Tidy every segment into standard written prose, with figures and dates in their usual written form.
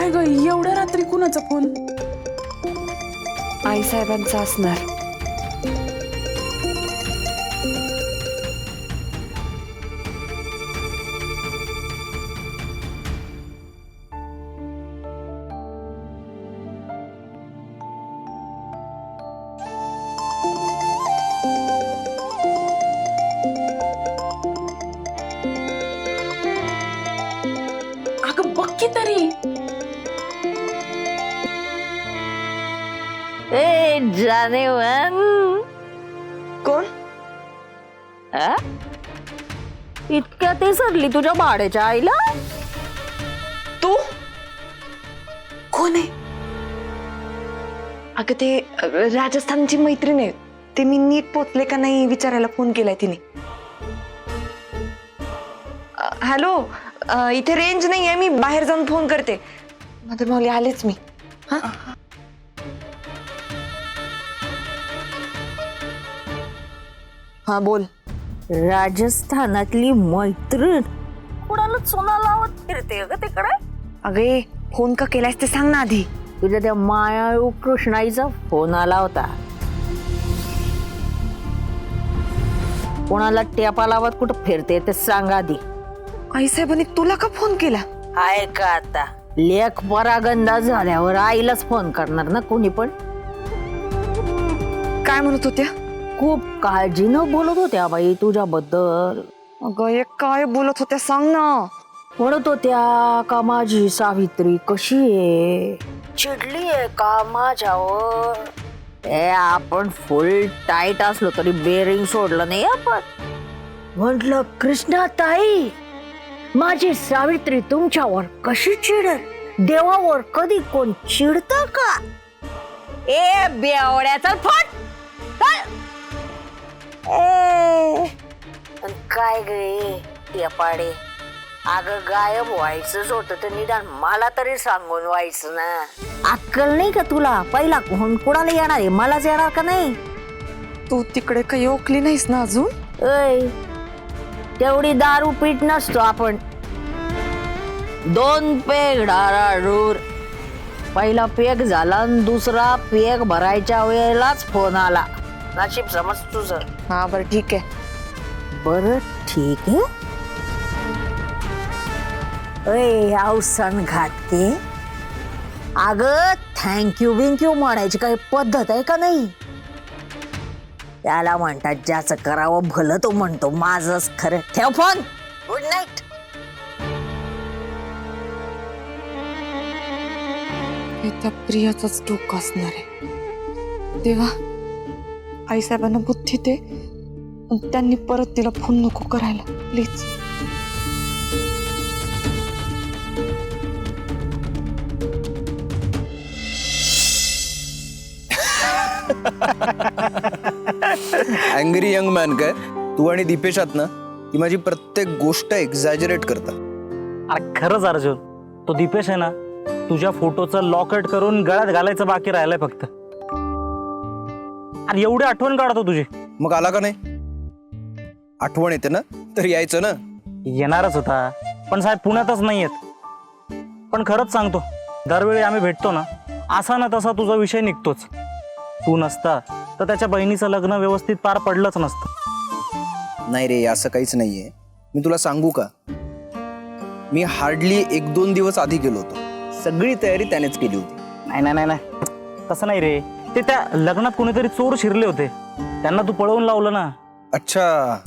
काय ग एवढ्या रात्री कुणाचा फोन? आईसाहेबांचा असणार. अगं बघ की तरी. ए जानेवन. कोण? इतक्या ते सरली तुझ्या भाड्याच्या आईला? तू कोण आहे? अगं ते राजस्थानची मैत्रीण आहे. ते मी नीट पोचले का नाही विचारायला फोन केलाय तिने. हॅलो, इथे रेंज नाही आहे, मी बाहेर जाऊन फोन करते. मदर माऊली आलेच मी. हा बोल. राजस्थानातली मैत्रीण कुणाला सोना लावत फिरते ग तिकडे? अगे फोन का केलायस ते सांग ना आधी. तुझ्या त्या मायाळू कृष्णाईचा फोन आला होता. कोणाला टेपा लावत कुठं फिरते ते सांग आधी. आईसाहेबांनी तुला का फोन केला? आहे का आता लेख परागंदा झाल्यावर आईलाच फोन करणार ना कोणी पण. काय म्हणत होत्या? खूप काळजीनं बोलत होत्या बाई तुझ्याबद्दल. अगं हे काय बोलत होत्या सांग ना. म्हणत होत्या का माझी सावित्री कशी आहे, चिडली आहे का माझ्यावर. आपण फुल टाईट असलो तरी बेरिंग सोडलं नाही आपण. म्हटलं कृष्णा ताई, माझी सावित्री तुमच्यावर कशी चिडल, देवावर कधी कोण चिडत का? ए बेवड्याचा फट. काय गे पाडे, अगं गायब व्हायचंच होतं तर निदान मला तरी सांगून व्हायचं ना. अक्कल नाही का तुला? पहिला कोणाला येणार आहे, मलाच येणार का नाही? तू तिकडे काही ओकली नाहीस ना अजून? तेवढी दारू पीठ नसतो आपण. 2 पेग डाराडूर. पहिला पेग झाला आणि दुसरा पेग भरायच्या वेळेलाच फोन आला. नशीब समज तुझं. हा बरं ठीक आहे. बरं ठीक आहे. अवसन घातके, अगं थँक्यू बिंक्यू म्हणायची काही पद्धत आहे का नाही? त्याला म्हणतात ज्याचं करावं भलं तो म्हणतो माझंच खरं. ठेव फोन. Good night. हे त्या प्रियाचाच डोकं असणार आहे. देवा, आईसाहेबांना बुद्धी दे. त्यांनी परत तिला फोन नको करायला प्लीज. अँग्री यंग मॅन काय तू आणि दीपेश आहात ना, ती माझी प्रत्येक गोष्ट एक्झॅजरेट करता. अरे खरंच अर्जुन, तो दीपेश आहे ना, तुझ्या फोटोचं लॉकेट करून गळ्यात घालायचं बाकी राहिलंय फक्त. आणि एवढी आठवण काढतो तुझी. मग आला का नाही? आठवण येते ना तर यायचं ना. येणारच होता पण साहेब पुण्यातच नाही येत. पण खरंच सांगतो, दरवेळी आम्ही भेटतो ना, असा ना तसा तुझा विषय निघतोच. तू नसता तर त्याच्या बहिणीचं लग्न व्यवस्थित पार पडलंच नसतं. नाही रे, असं काहीच नाहीये. मी तुला सांगू का, मी हार्डली 1-2 दिवस आधी गेलो होतो. सगळी तयारी त्यानेच केली होती. नाही नाही नाही नाही, तसं नाही रे. ते त्या लग्नात कोणीतरी चोर शिरले होते, त्यांना तू पळवून लावलं ना. अच्छा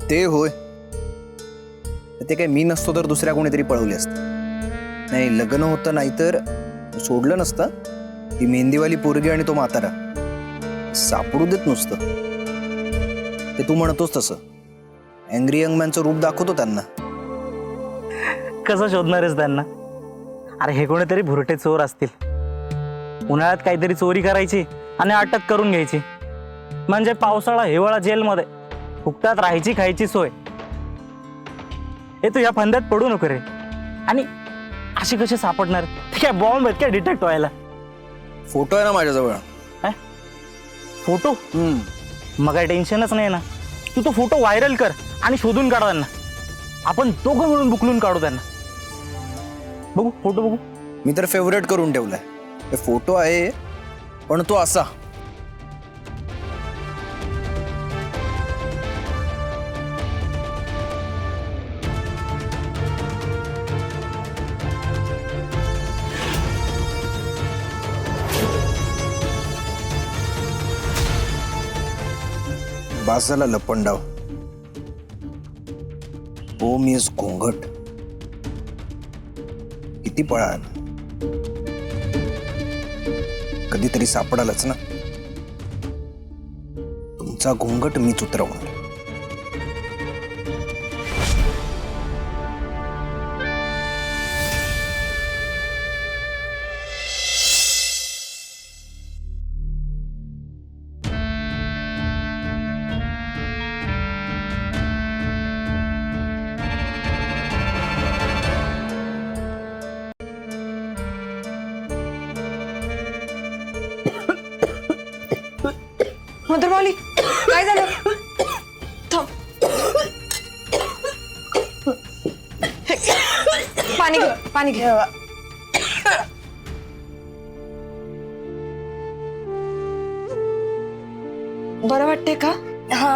ते होय. ते काय मी नसतो तर दुसऱ्या कोणीतरी पळवली असते. नाही लग्न होतं नाहीतर सोडलं नसतं. ती मेहंदीवाली पोरगी आणि तो म्हातारा सापडू देत नुसतं. ते तू म्हणतोस तसं अँग्री यंग मॅनचं रूप दाखवतो त्यांना. कसं शोधणार आहेस त्यांना? अरे हे कोणीतरी भुरटे चोर असतील. उन्हाळ्यात काहीतरी चोरी करायची आणि अटक करून घ्यायची, म्हणजे पावसाळा हिवाळा जेलमध्ये फुकटात राहायची खायची सोय. हे तू या फंद्यात पडू नको रे. आणि असे कसे सापडणार? ते काय बॉम्ब आहेत काय डिटेक्ट व्हायला? फोटो आहे ना माझ्याजवळ. फोटो? मग काही टेन्शनच नाही ना. तू तो फोटो व्हायरल कर आणि शोधून काढ त्यांना. आपण दोघं मिळून बुकलून काढू त्यांना. बघू फोटो बघू. मी तर फेवरेट करून ठेवलाय. हे फोटो आहे पण तो असा. बास झाला लपंडाव. ओ मिस घोंगट, किती पळाल, कधीतरी सापडालच ना. तुमचा घोंगट मीच उतरवणार. मधुरमावली काय झालं? थांब. हे, पाणी घे, पाणी घे. बरं वाटते का? हा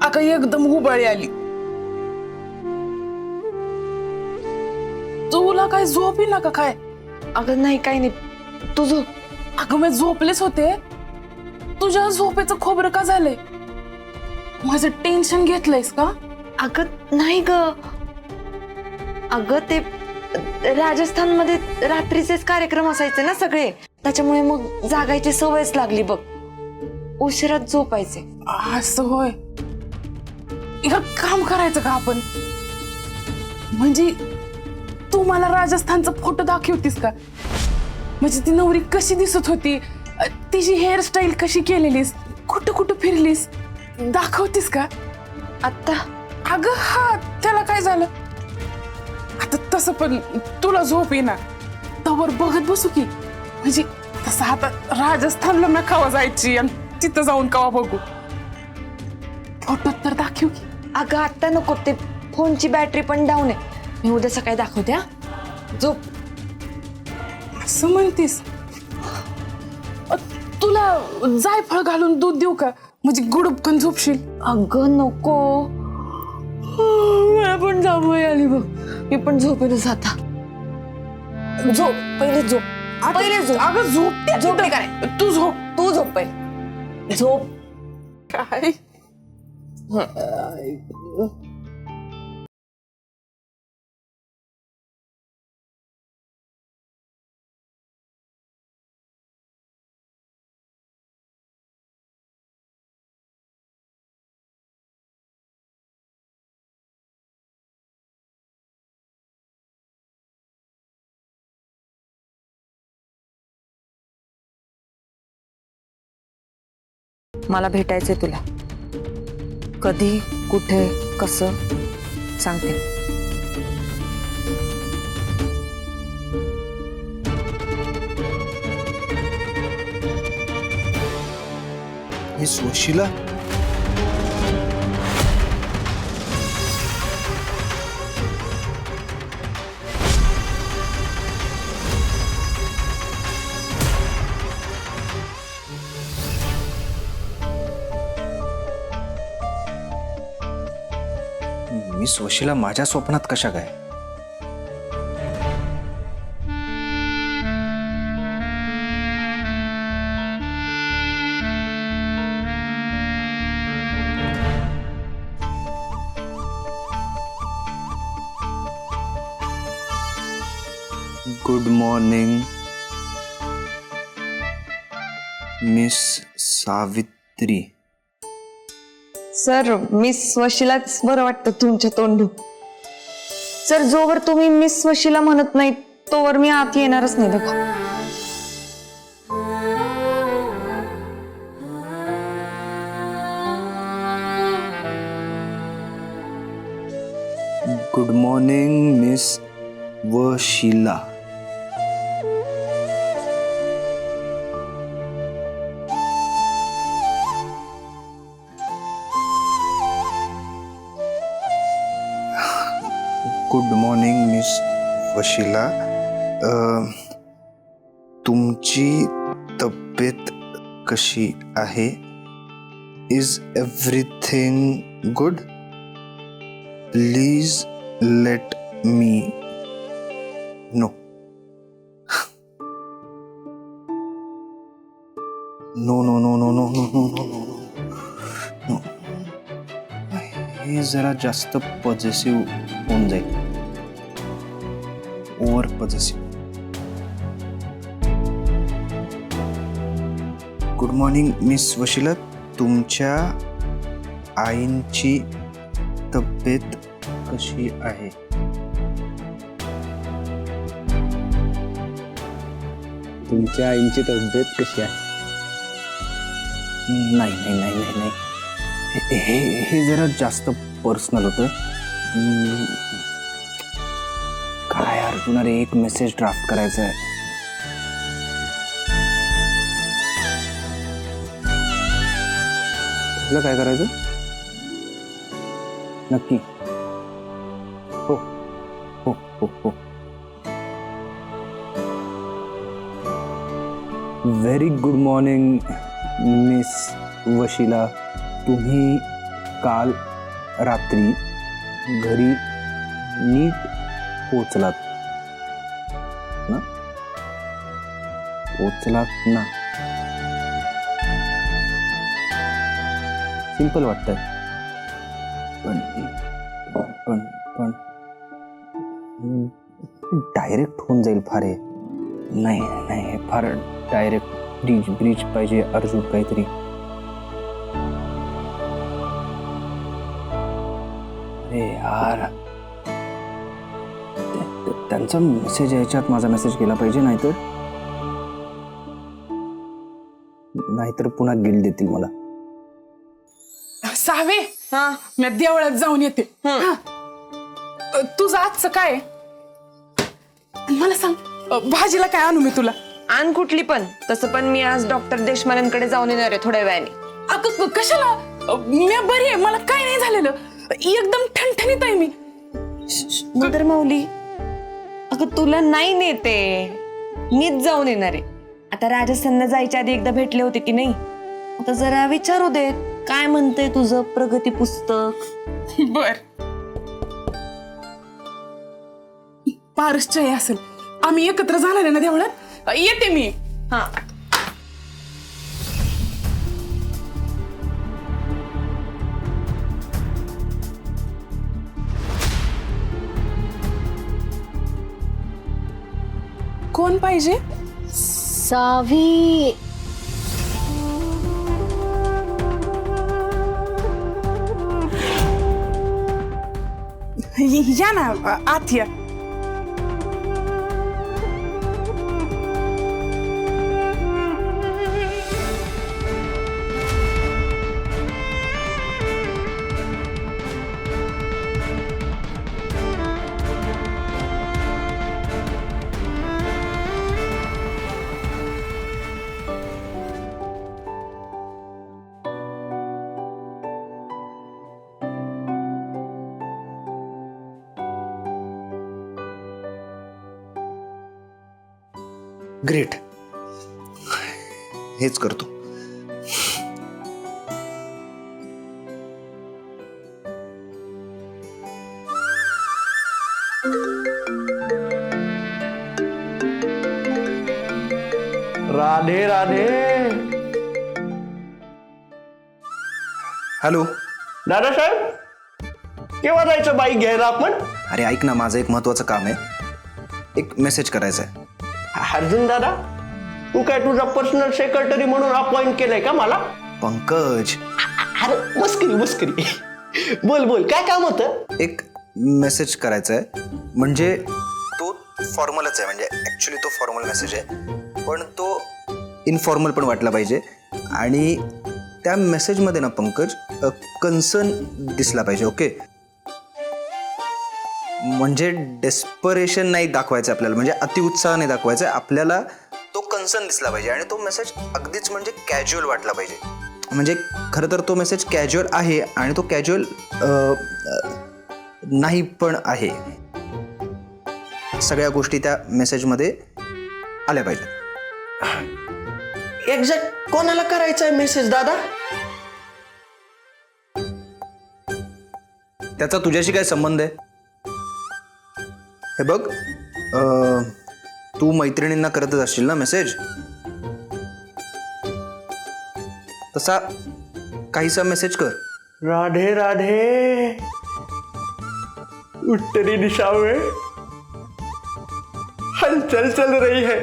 अगं एकदम हुबाळी आली. तुला काय झोप ना का काय? अगं नाही काही नाही, तू झोप. अगं मी झोपलेच होते. तुझ्या झोपेचं खोबरं का झालंय? माझं टेन्शन घेतलंयस का? अगं नाही ग. अगं ते राजस्थानमध्ये रात्रीचेच कार्यक्रम असायचे ना सगळे, त्याच्यामुळे मग जागायची सवयच लागली बघ. उशिरात झोपायचे. असं होय. एक काम करायचं का आपण? म्हणजे तू मला राजस्थानचा फोटो दाखवतीस का? म्हणजे ती नवरी कशी दिसत होती, तिची हेअरस्टाईल कशी केलेलीस, कुठं कुठं फिरलीस, दाखवतीस का आता? अगं हा, त्याला काय झालं आता? तसं पण तुला झोप येईना तवर बघत बसू की. म्हणजे तसं आता राजस्थानला मी कवा जायची आणि तिथं जाऊन कवा बघू. फोटो तर दाखवू की. अगं आता नको, ते फोनची बॅटरी पण डाऊन आहे. मी उद्या सकाळी दाखवते. हा, झोप. असं म्हणतीस? तुला जायफळ घालून दूध देऊ का? म्हणजे गुडपकन झोपशील. अगं नको, मला पण जांभळी आली बघ. मी पण झोपेनच आता. झोप पहिले, झोप पहिले, झोप. अगं झोपते. झोप नाही काय, तू झोप. तू झोप पहिले, झोप. काय मला भेटायचंय तुला. कधी, कुठे, कसं सांगते. मिस वशिला, मिस वशिला माझ्या स्वप्नात कशा काय? Good morning miss Savitri. Sir, miss वशिलाच बरं वाटतं तुमच्या तोंडू. सर, जोवर तुम्ही मिस वशिला म्हणत नाही तोवर मी आत येणारच नाही बघा. Good morning miss Vashila. Good morning miss Vashila. तुमची तब्येत कशी आहे? Is everything good? Please let me know. No no no no no no no no no no. हे जरा जास्त पॉझिटिव्ह होऊन जाईल, over positive. Good morning miss Vashila. तुमच्या आईंची तब्येत कशी आहे? तुमच्या आईंची तब्येत कशी आहे? नाही नाही नाही नाही नाही, हे हे जरा जास्त पर्सनल होतं. काय अर्जुन, अरे एक मेसेज ड्राफ्ट करायचा आहे. तुला काय करायचं नक्की? हो हो हो हो. Very good morning miss Vashila. तुम्ही काल रात्री घरी नीट पोचलात ना? पोचलात ना? सिंपल वाटतंय, पण पण पण डायरेक्ट होऊन जाईल फार. हे नाही नाही, फार डायरेक्ट ब्रिज ब्रिज पाहिजे अर्जुन, काहीतरी. अरे यार, त्यांचा मेसेज यायच्यात माझा मेसेज गेला पाहिजे, नाहीतर पुन्हा गिल्ट देतील मला. सावे, हा मी देवळात जाऊन येते. हा. तुझं आजचं काय आहे? मला सांग, भाजीला काय आणू मी तुला? आण कुठली पण. तसं पण मी आज डॉक्टर देशमानेंकडे जाऊन येणार आहे थोड्या वेळाने. अगं कशाला? मी बरी आहे, मला काय नाही झालेलं, एकदम ठणठणीत आहे मी. मदर माऊली, अगं तुला नाही नेते, मीच जाऊन येणार आहे. आता राजस्थानला जायच्या आधी एकदा भेटले होते की नाही, आता जरा विचारू दे काय म्हणतंय तुझं प्रगती पुस्तक. बर, पारसच्या असेल, आम्ही एकत्र जाणार आहे ना देवळात. येते मी. हा कोण पाहिजे? सावी. या ना आत या. ग्रेट, हेच करतो. राधे राधे. हॅलो दादासाहेब, केव्हा जायचं बाईक घ्यायला आपण? अरे ऐक ना, माझं एक महत्वाचं काम आहे, एक मेसेज करायचा आहे. अर्जुन दादा, तू काय तुझा पर्सनल सेक्रेटरी म्हणून अपॉइंट केलंय का मला? पंकज, अरे मस्करी मस्करी. बोल बोल, काय काम होतं? एक मेसेज करायचा आहे, म्हणजे तो फॉर्मलच आहे, म्हणजे ऍक्च्युली तो फॉर्मल मेसेज आहे, पण तो इनफॉर्मल पण वाटला पाहिजे. आणि त्या मेसेजमध्ये ना पंकज, कन्सर्न दिसला पाहिजे. ओके, म्हणजे डेस्परेशन नाही दाखवायचं आपल्याला, म्हणजे अतिउत्साह नाही दाखवायचा आपल्याला, तो कन्सर्न दिसला पाहिजे. आणि तो मेसेज अगदीच म्हणजे कॅज्युअल वाटला पाहिजे. म्हणजे खरं तर तो मेसेज कॅज्युअल आहे आणि तो कॅज्युअल नाही पण आहे. सगळ्या गोष्टी त्या मेसेजमध्ये आल्या पाहिजेत. एक्झॅक्ट कोणाला करायचा आहे मेसेज दादा? त्याचा तुझ्याशी काय संबंध आहे? हे बघ, तू मैत्रिणींना करतच असशील ना मेसेज, तसा काहीसा मेसेज कर. राधे राधे, उत्तरी दिशा में हलचल चल रही है.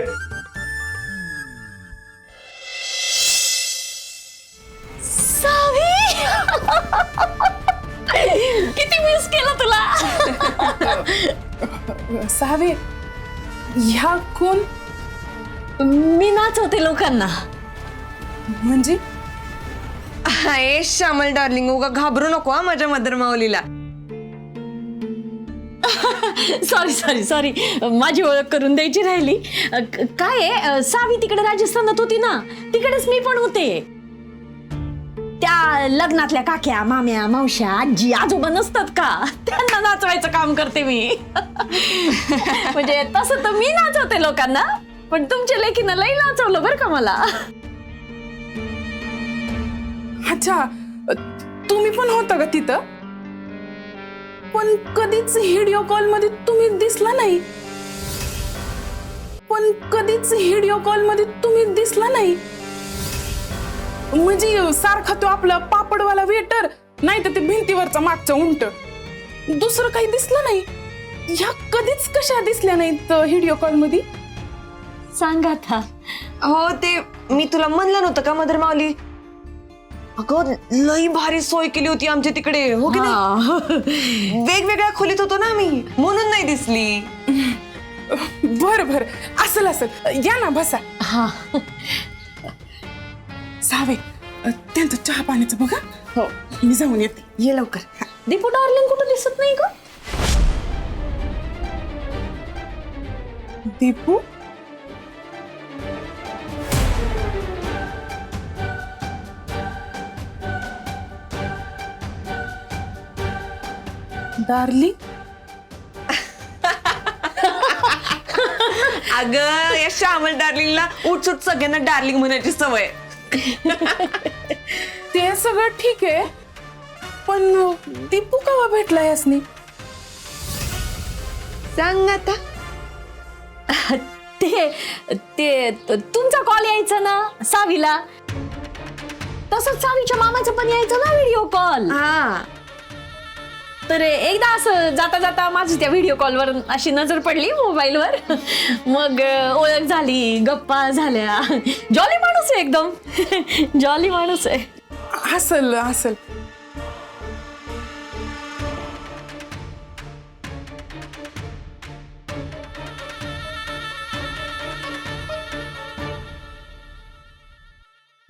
किती मिस केलं तुला. सावे, ह्या कोण? मी नाचवते लोकांना. म्हणजे हाय श्यामल डार्लिंग, उगा घाबरू नको हा माझ्या मदर माऊलीला. सॉरी माझी ओळख करून द्यायची राहिली. काय आहे, सावी तिकडे राजस्थानात होती ना, तिकडेच मी पण होते. त्या लग्नातल्या काक्या, माम्या, मावश्या, आजी, आजोबा नसतात का, त्यांना नाचवायचं काम करते मी. म्हणजे तसं तर मी नाचवते लोकांना, पण तुमच्या लेकीनं लई नाचवलं बरं का मला. अच्छा, तुम्ही पण होता का तिथं? पण कधीच व्हिडिओ कॉल मध्ये तुम्ही दिसला नाही. म्हणजे सारखा तो आपला पापडवाला वेटर, नाही तर ते भिंतीवरचा मागचा उंट, दुसरं काही दिसलं नाही. ह्या कधीच कशा दिसल्या नाहीत व्हिडिओ कॉल मध्ये? सांगा आता. हो, ते मी तुला म्हणलं नव्हतं का मदर माऊली, अगं लई भारी सोय केली होती आमच्या तिकडे, हो की नाही? वेगवेगळ्या खोलीत होतो ना आम्ही, म्हणून नाही दिसली. बर असेल, या ना बसा. हा, सावे, त्यांचं चहा पाण्याचं बघा. हो, मी जाऊन येते. ये लवकर. दीपू डार्लिंग कुठं दिसत नाही का? दीपू, डार्लिंग, अगं या श्यामल डार्लिंगला उठसूट सगळ्यांना डार्लिंग म्हणायची सवय. ते सगळं ठीक आहे, पण दीपू केव्हा भेटला यासनी? सांग आता. ते तुमचा कॉल यायचा ना सावीला, तसंच सावीच्या मामाचं पण यायचं ना व्हिडिओ कॉल. हा, तर एकदा असं जाता जाता माझी त्या व्हिडिओ कॉलवर अशी नजर पडली मोबाईलवर. मग ओळख झाली, गप्पा झाल्या. जॉली माणूस आहे एकदम. जॉली माणूस आहे. असल.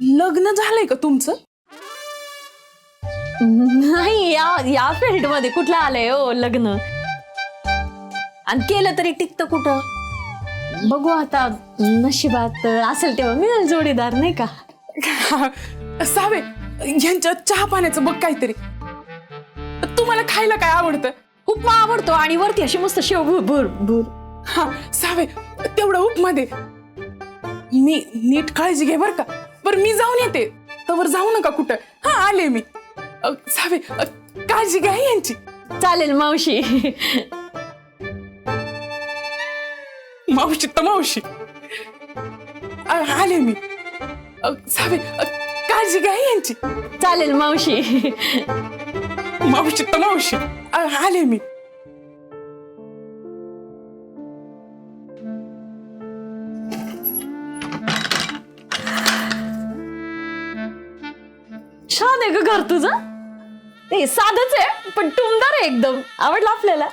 लग्न झालंय का तुमचं? नाही, या फील्ड मध्ये कुठलं आलंय हो लग्न. आणि केलं तरी टिकतं कुठं. बघू आता, नशिबात असेल तेव्हा मिळेल जोडीदार, नाही का? सावे, यांच्या चहा पाण्याचं बघ काहीतरी. तुम्हाला खायला काय आवडतं? उपमा आवडतो, आणि वरती अशी मस्त शेव भूर. हा सावे, तेवढं उपमा दे. मी नीट काळजी घे बर का. बरं, मी जाऊन येते. तवर जाऊ नका कुठं. हा, आले मी. सावे, काळजी घ्या यांची. चालेल मावशी. मावशी तर मावशी. आले मी. सावे, काळजी घ्या यांची. चालेल मावशी. मावशी तर मावशी. आले मी. छान आहे ग घर तुझं. ते साधच आहे पण टुमदार आहे एकदम. आवडलं आपल्याला.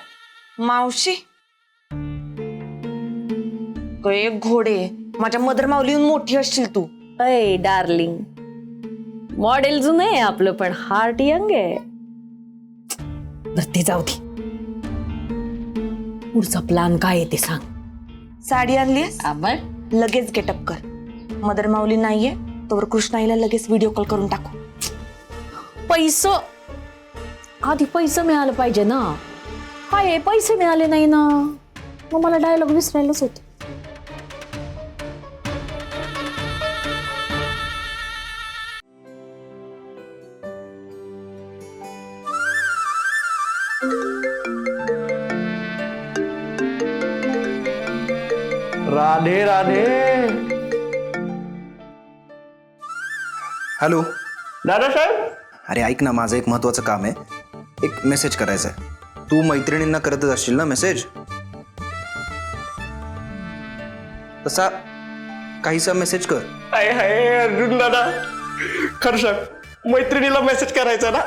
मावशी एक घोडे, माझ्या मदर माऊलीहून मोठी असशील तू. अय डार्लिंग, मॉडेल जुनं आहे आपलं, पण हार्ट यंग आहे. बरं ते जाऊ दे. पुढचा प्लॅन काय आहे ते सांग. साडी आणलीस? लगेच गेटअप कर. मदर माऊली नाहीये तोवर कृष्णाईला लगेच व्हिडिओ कॉल करून टाकू. आधी पैसे मिळालं पाहिजे ना. काय पैसे मिळाले नाही ना. मग मला डायलॉग विसरायलाच होते. राधे राधे. हॅलो. दादासाहेब, अरे ऐक ना, माझं एक महत्वाचं काम आहे. एक मेसेज करायचा आहे. तू मैत्रिणींना करतच असशील ना मेसेज? तसा काहीसा मेसेज कर. हाय हाय अर्जुन दादा, खरं सांग, मैत्रिणीला मेसेज करायचा ना?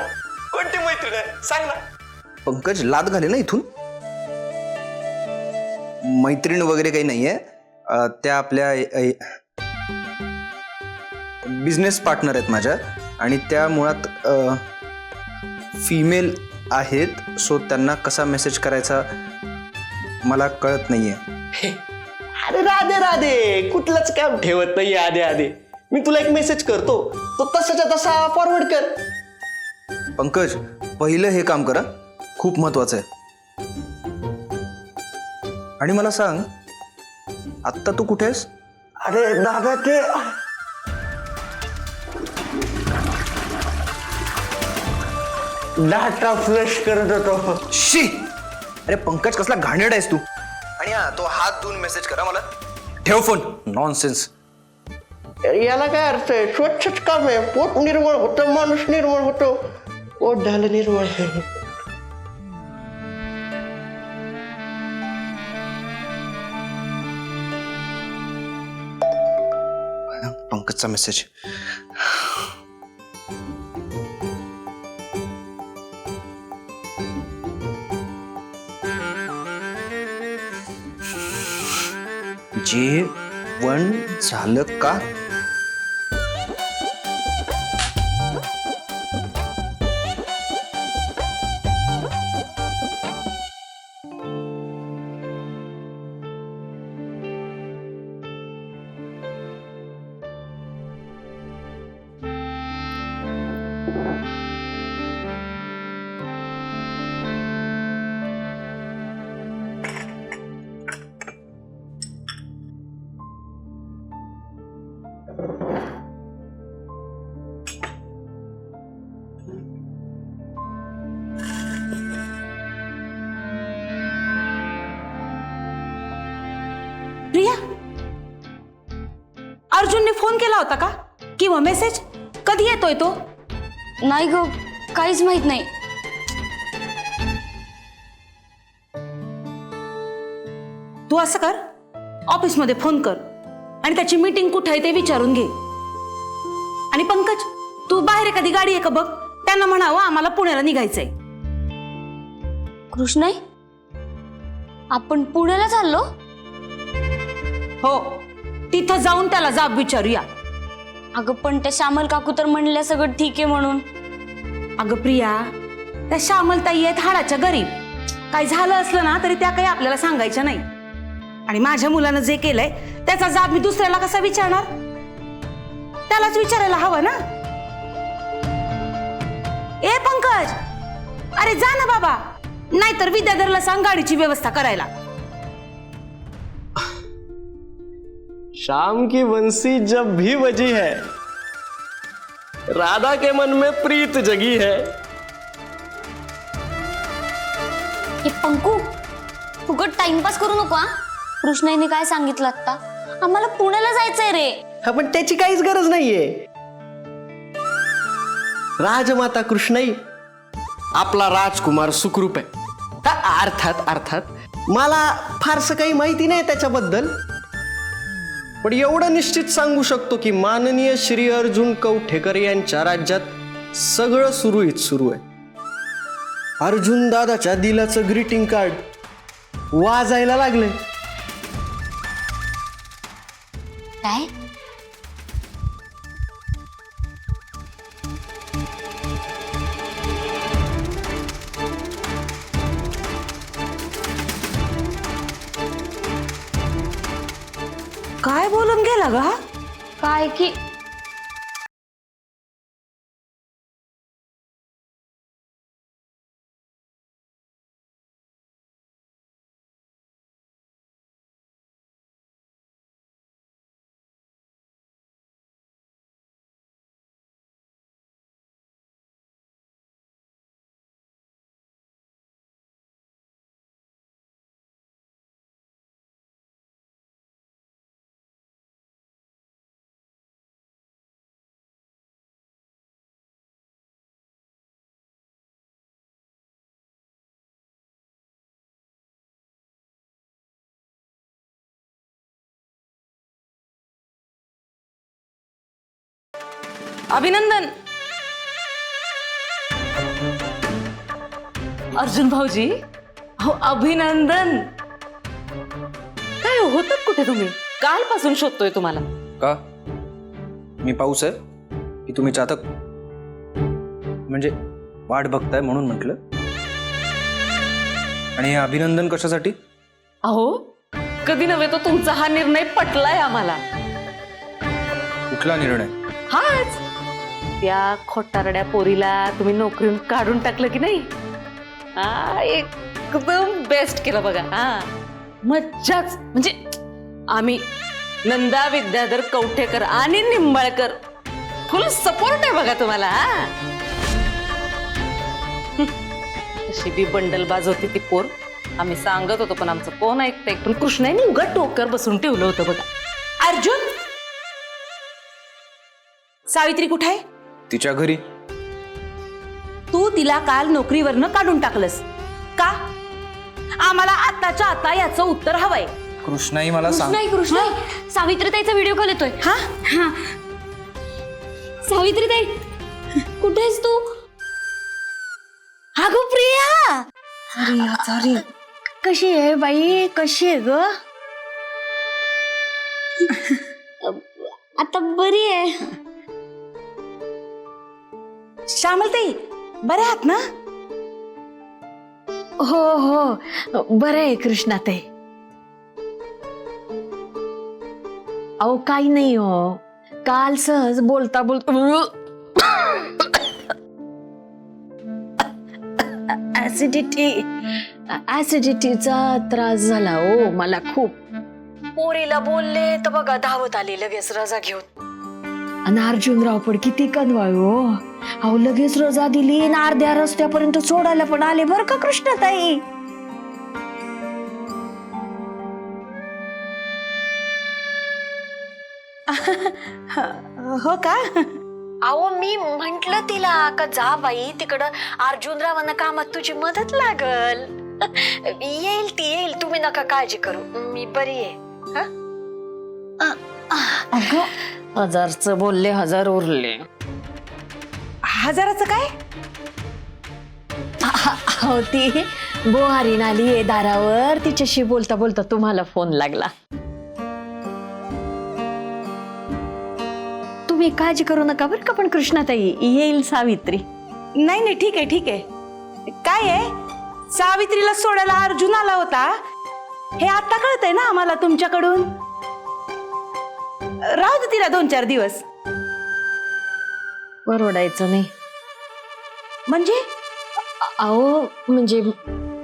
कोणती मैत्रीण आहे सांग ना. पंकज, लाद घाले ना इथून. मैत्रीण वगैरे काही नाहीये. त्या आपल्या बिझनेस पार्टनर आहेत माझ्या, आणि त्या मुळात फिमेल आहेत. सो त्यांना कसा मेसेज करायचा मला कळत नाहीये. अरे राधे राधे, कुठलंच काम ठेवत नाही आधे आधे. मी तुला एक मेसेज करतो, तो तसाच्या तसा फॉरवर्ड कर. पंकज, पहिलं हे काम करा, खूप महत्वाचं आहे. आणि मला सांग, आत्ता तू कुठे आहेस? अरे दादा, ते डाटा फ्लश करत होतो. शी. अरे पंकज, कसला घाणेरडा आहेस तू. आणि हा, तो हात धुवून मेसेज करा मला. ठेव फोन. नॉनसेन्स. याला काय अर्थ आहे? स्वच्छच काम आहे. पोट निर्मळ होतं, माणूस निर्मळ होतो. पोट झालं निर्मळ. पंकजचा मेसेज. जेवण झालं का? प्रिया, अर्जुनने फोन केला होता का किंवा मेसेज? कधी येतोय तो? नाही ग, काहीच माहित नाही. तू असं कर, ऑफिसमध्ये फोन कर आणि त्याची मीटिंग कुठे आहे ते विचारून घे. आणि पंकज, तू बाहेर एखादी गाडी आहे का बघ, त्यांना म्हणावं आम्हाला पुण्याला निघायचंय. कृष्णाई, आपण पुण्याला चाललो? हो, तिथं जाऊन त्याला जाब विचारूया. अगं पण त्या श्यामल काकू तर म्हणल्या सगळं ठीक आहे म्हणून. अगं प्रिया, त्या श्यामलताई आहेत हाडाच्या गरीब. काही झालं असलं ना तरी त्या काही आपल्याला सांगायच्या नाही. आणि माझ्या मुलानं जे केलंय त्याचा जाब मी दुसऱ्याला कसा विचारणार? त्यालाच विचारायला हवं ना. ए पंकज, अरे जा ना बाबा, नाहीतर विद्याधरला सांग गाडीची व्यवस्था करायला. शाम की बंसी जब भी बजी है, राधा के मन में प्रीत जगी है. हे पंकू, फुकट टाइमपास करू नको हा. कृष्णाईने काय सांगितलं आता? आम्हाला पुण्याला जायचंय रे. हा, पण त्याची काहीच गरज नाहीये. राजमाता कृष्णाई आपला राजकुमार सुखरूप आहे. अर्थात मला फारसं काही माहिती नाही त्याच्याबद्दल, पण एवढं निश्चित सांगू शकतो की माननीय श्री अर्जुन कवठेकर यांच्या राज्यात सगळं सुरळीत सुरू आहे. अर्जुन दादाच्या दिलाचं ग्रीटिंग कार्ड वाजायला लागले. काय? काय बोलून गेला ग हा? काय की अभिनंदन अर्जुन भाऊजी. हो अभिनंदन. काय होतात कुठे तुम्ही? कालपासून शोधतोय तुम्हाला. का मी पाऊस आहे की तुम्ही चातक? म्हणजे वाट बघताय म्हणून म्हटलं. आणि हे अभिनंदन कशासाठी? अहो कधी नव्हे तो तुमचा हा निर्णय पटलाय आम्हाला. कुठला निर्णय? हाच त्या खोटारड्या पोरीला तुम्ही नोकरीहून काढून टाकलं की नाही? हा एकदम बेस्ट केलं बघा. हा मज्जाच. म्हणजे आम्ही नंदा विद्याधर कवठेकर आणि निंबाळकर फुल सपोर्ट आहे बघा तुम्हाला. हा अशी बी बंडलबाज होती ती पोर. आम्ही सांगत होतो पण आमचं कोण ऐकतंय. पण कृष्णाने उगाच डोक्यावर बसून ठेवलं होतं बघा. अर्जुन सावित्री कुठे आहे? तिच्या घरी. तू तिला काल नोकरीवरनं काढून टाकलंस का? आम्हाला आताच्या आता याचं उत्तर हवंय. कृष्णाई मला सांग. कृष्णाई सावित्रीताईचा व्हिडिओ कॉल येतोय. हा हा सावित्रीताई कुठे आहेस तू? अगं प्रिया, सॉरी. कशी आहे बाई? कशी आहे ग? आता बरी आहे. श्यामलताई बरे आहात ना? हो हो बरं आहे कृष्णाताई. अहो काही नाही हो. काल सहज बोलता बोलता ऍसिडिटीचा त्रास झाला हो मला खूप. पोरीला बोलले तर बघा धावत आली लगेच रजा घेऊन. आणि अर्जुनराव पण किती कनवाळ हो. अहो लगेच रजा दिली आणि अर्ध्या रस्त्यापर्यंत सोडायला पण आले बरं का कृष्णाताई. हो का? अहो मी म्हंटल तिला का जा बाई तिकडं अर्जुनरावांना कामात तुझी मदत लागल. येईल ती येईल, तुम्ही नका काळजी करू, मी बरी आहे. हजारचं बोलले हजार उरले. हजाराचं काय? अहो ती बोहारीन आली आहे दारावर, तिच्याशी बोलता बोलता तुम्हाला फोन लागला. तुम्ही काळजी करू नका बरं का. पण कृष्णाताई येईल सावित्री. नाही नाही ठीक आहे ठीक आहे. काय आहे सावित्रीला सोडायला अर्जुन आला होता हे आता कळतंय ना आम्हाला तुमच्याकडून. राहू दे तिला 2-4 दिवस. परवडायचं नाही म्हणजे? अहो म्हणजे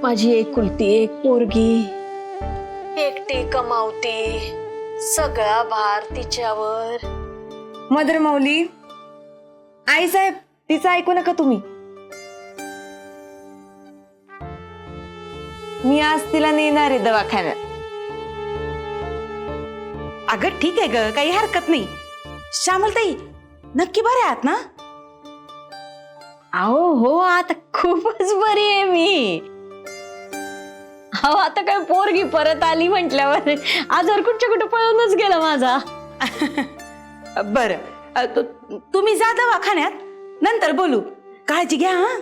माझी एकुलती एक पोरगी, एकटी कमावती, सगळा भार तिच्यावर. मदर माऊली, आई साहेब तिचं ऐकू नका तुम्ही. मी आज तिला नेणार आहे दवाखान्यात. अगं ठीक आहे ग, काही हरकत नाही. श्यामलताई नक्की बरे आहात ना? अहो हो आता खूपच बरी आहे मी. अहो आता काय पोरगी परत आली म्हटल्यावर आजार कुठच्या कुठं पळूनच गेला माझा. बरं तुम्ही जा दवाखान्यात, नंतर बोलू. काळजी घ्या. हा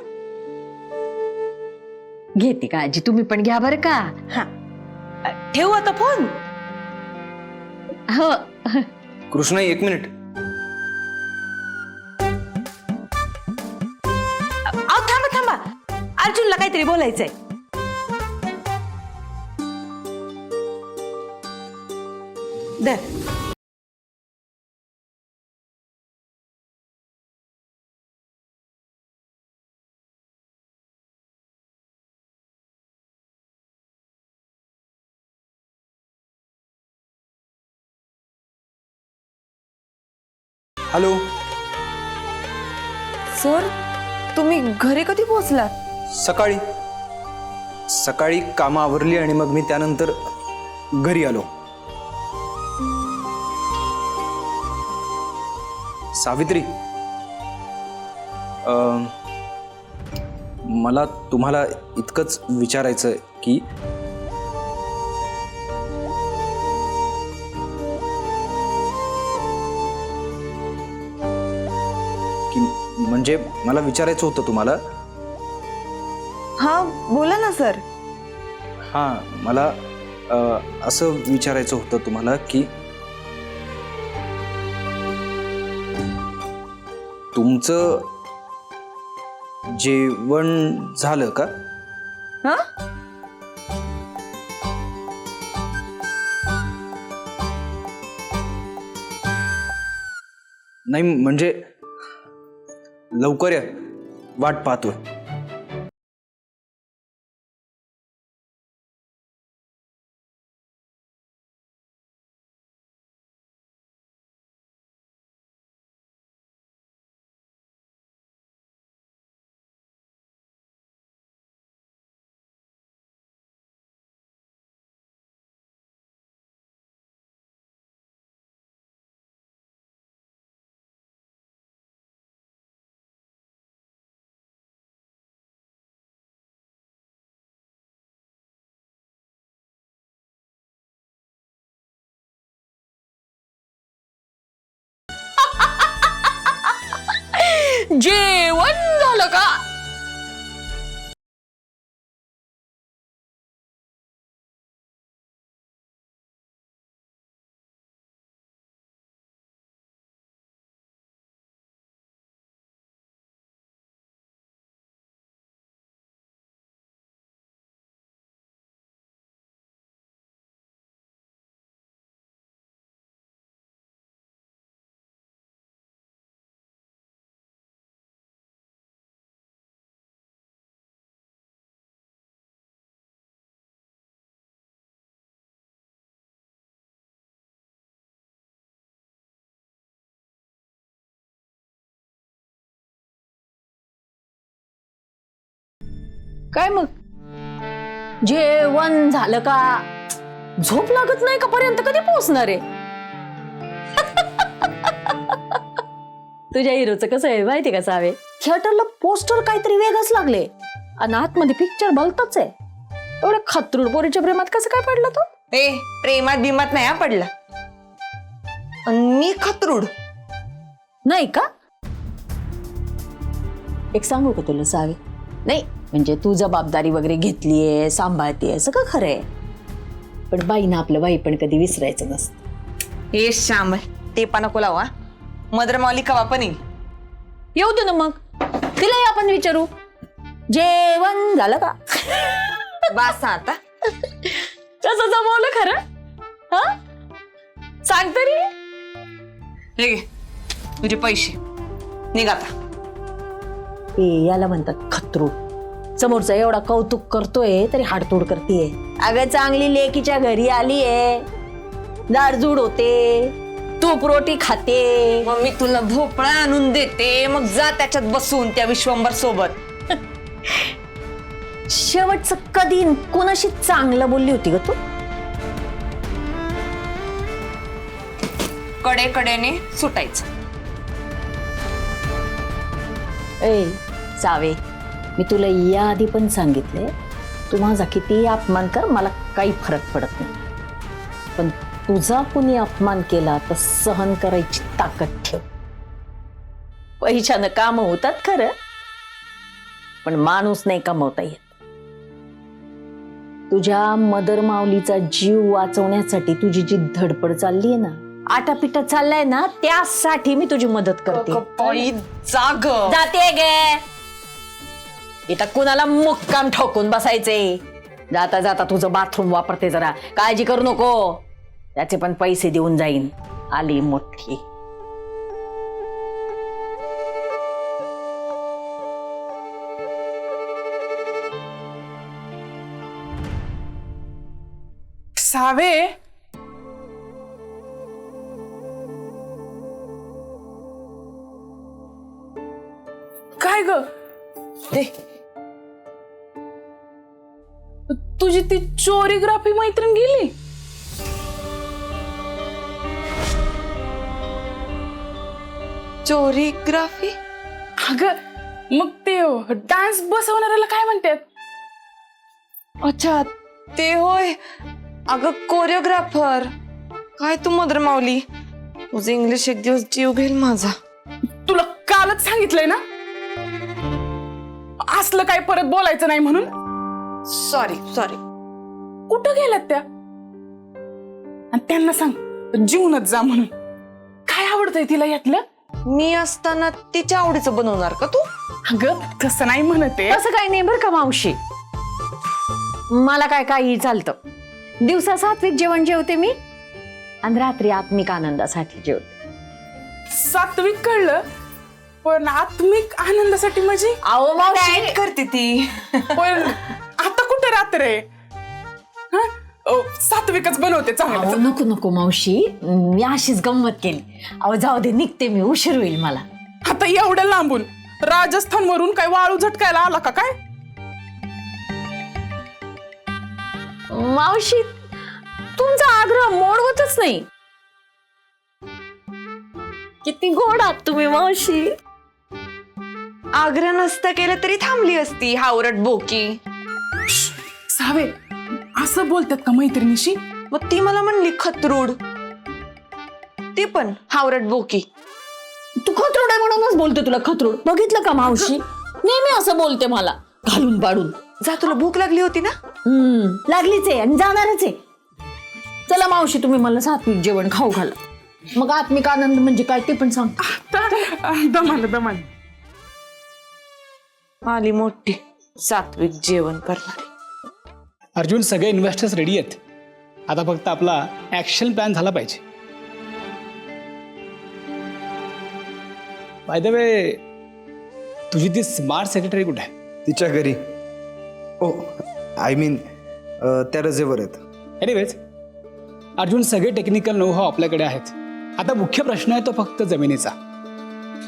घेते काळजी, तुम्ही पण घ्या बरं का. हा ठेवू आता फोन. हो कृष्णाई 1 मिनिट. अहो थांबा थांबा, अर्जुनला काहीतरी बोलायचंय. दर हॅलो. सर तुम्ही घरी कधी पोहोचलात? सकाळी सकाळी कामं आवरली आणि मग मी त्यानंतर घरी आलो. सावित्री, मला तुम्हाला इतकंच विचारायचं आहे की म्हणजे मला विचारायचं होतं तुम्हाला. हा बोला ना सर. हां, मला असं विचारायचं होतं तुम्हाला की तुमचं जेवण झालं का? हा नाही म्हणजे लवकर या, वाट पाहतोय. जेवण झालं का? काय मग जेवण झालं का? झोप लागत नाही का? पर्यंत कधी पोहोचणार आहे? तुझ्या हिरोचं कसं आहे माहिती का सावे? थिएटरला पोस्टर काहीतरी वेगळंच लागले आणि आतमध्ये पिक्चर भलतच आहे. एवढ्या खतरूड पोरीच्या प्रेमात कसं काय पडला तो? ए प्रेमात बिमात नाही हा पडला. आणि मी खतरूड नाही का? एक सांगू का तुला सावे? नाही म्हणजे तू जबाबदारी वगैरे घेतलीये, सांभाळतीये, सगळं खरंय, पण बाईनं आपलं बाई पण कधी विसरायचं नसतं. हे श्याम ते पण नको लावा. मदर माऊली कवा पण येईल. येऊ दे ना मग, तिलाही आपण विचारू जेवण झालं का? बास आता. कसं जमवलं खरं? हा सांग तरी. हे घे तुझे पैसे, निघ आता. ए याला म्हणतात खतरू. समोरचा एवढा कौतुक करतोय तरी हाडतोड करतीये. अगं चांगली लेकीच्या घरी आलीये, दारजूड होते, तूप रोटी खाते. मग मी तुला भोपळा आणून देते, मग जा त्याच्यात बसून त्या विश्वंभर सोबत. शेवटचं कधी कोणाशी चांगलं बोलली होती ग तू? कडेकडेने सुटायचं. ए सावे, मी तुला याआधी पण सांगितले, तू माझा किती अपमान कर, मला काही फरक पडत नाही, पण तुझा कुणी अपमान केला तर सहन करायची ताकद ठेव. पैशानं काम होतात खरं, पण माणूस नाही कमवता येत. तुझ्या मदर माऊलीचा जीव वाचवण्यासाठी तुझी जी धडपड चालली आहे ना, आटापिटा चाललाय ना, त्यासाठी मी तुझी मदत करते. जाग जाते गे. इथं कुणाला मुक्काम ठोकून बसायचे? जाता जाता तुझं बाथरूम वापरते, जरा काळजी करू नको, त्याचे पण पैसे देऊन जाईन. आली मोठी. सावे, काय ग? तुझी ती चोरिग्राफी मैत्रीण गेली? चोरिग्राफी? अगं मग ते डान्स बसवणाऱ्याला काय म्हणतात? अच्छा ते होय. अगं कोरिओग्राफर. काय तू मदर माऊली, तुझं इंग्लिश एक दिवस जीव घेईल माझा. तुला कालच सांगितलंय ना, असलं काय परत बोलायचं नाही म्हणून. Sorry sorry. कुठं गेल्यात त्या? आणि त्यांना सांग जीवनच जा म्हणून. काय आवडतंय तिला यातलं? मी असताना तिच्या आवडीचं बनवणार का तू? अगं तसं नाही म्हणते. असं काही नाही बरं का मावशी, मला काय काही चालतं. दिवसा सात्विक जेवण जेवते मी आणि रात्री आत्मिक आनंदासाठी जेवते. सात्विक कळलं, पण आत्मिक आनंदासाठी म्हणजे अहो मावशी, डाएट करते ती. पण आता कुठे रात्र आहे? हा? सात्विकच बनवते अहो चांगलं. नको नको मावशी, मी अशीच गंमत केली. अहो जाऊ दे, निघते मी, उशीर होईल मला. आता एवढ्या लांबून राजस्थान वरून काय वाळू झटकायला आला का काय? मावशी, तुमचा आग्रह मोडवतच नाही. किती गोड आहात तुम्ही मावशी. आग्रह नसतं केलं तरी थांबली असती हावरट बोकी. सावे असं बोलतात का मैत्रिणीशी? मग ती मला म्हणली खतरूड. ती पण हावरट बोकी. तू खतरूड आहे म्हणूनच बोलते तुला खतरूड. बघितलं का मावशी, नेहमी असं बोलते मला घालून पाडून. जा, तुला भूक लागली होती ना? लागलीच आहे आणि जाणारच आहे. चला मावशी, तुम्ही मला सात्विक जेवण खाऊ घाला. मग आत्मिक आनंद म्हणजे काय ते पण सांग. दमान आली मोठी सात्विक जेवण करणारी. अर्जुन, सगळे इन्व्हेस्टर्स रेडी आहेत. आता फक्त आपला ऍक्शन प्लॅन झाला पाहिजे. बाय द वे, तुझी ती स्मार्ट सेक्रेटरी कुठे आहे? तिच्या घरी. ओ आय मीन त्या रजेवर आहेत. एनिवेज अर्जुन, सगळे टेक्निकल नो-हाव आपल्याकडे आहेत. आता मुख्य प्रश्न आहे तो फक्त जमिनीचा.